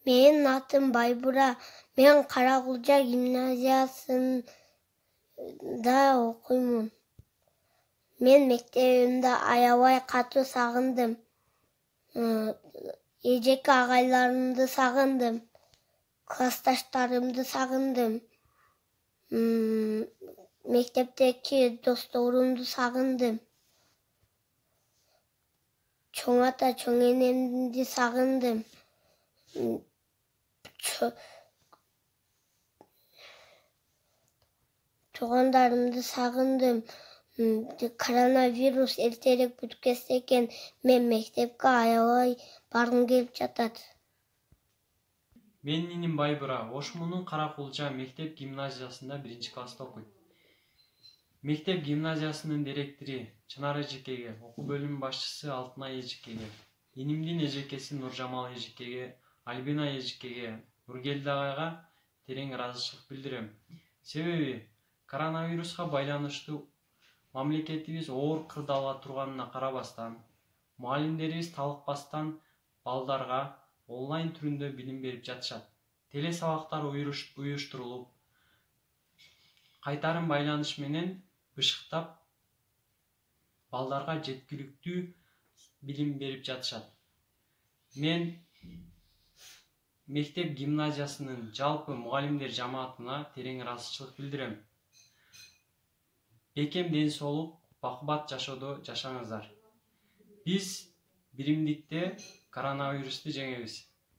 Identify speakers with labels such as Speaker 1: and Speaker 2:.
Speaker 1: Менин атым Байбура. Мен Каракулча гимназиясында окуймун. Мен мектебимди аябай катуу сагындым. Эжеки агайларымды сагындым. Классташтарымды сагындым. Мектептеки досторумду сагындым. Чоң ата, чоң энемди сагындым. Туугандарымды сагындым. Коронавирус эртерээк бүтүп кетсе экен, мен мектепке аябай баргым келип жатат.
Speaker 2: Менин иним Байбура Ошмунун Каракулча мектеп гимназиясында 1-класста окуйт. Мектеп гимназиясынын директору Чынар эжекеге, окуу бөлүмүнүн башчысы Алтынай эжекеге, инимдин эжекеси Нуржамал эжекеге, Альбина эжекеге, Нургелди агайга терең ыраазычылык билдирем. Себеби коронавируска байланыштуу мамлекетибиз оор кырдаалга турганына карабастан, мугалимдерибиз талыкпастан балдарга онлайн түрүндө билим берип жатышат. Теле сабактар уюштурулуп, кайтарым байланыш менен бышыктап балдарга жеткиликтүү билим берип жатышат. Мен мектеп гимназиясынын жалпы мугалимдер жамаатына терең ыраазычылык билдирем. Бекем ден соолук, бакубат жашоодо жашаңыздар. Биз биримдикте коронавирусту жеңебиз.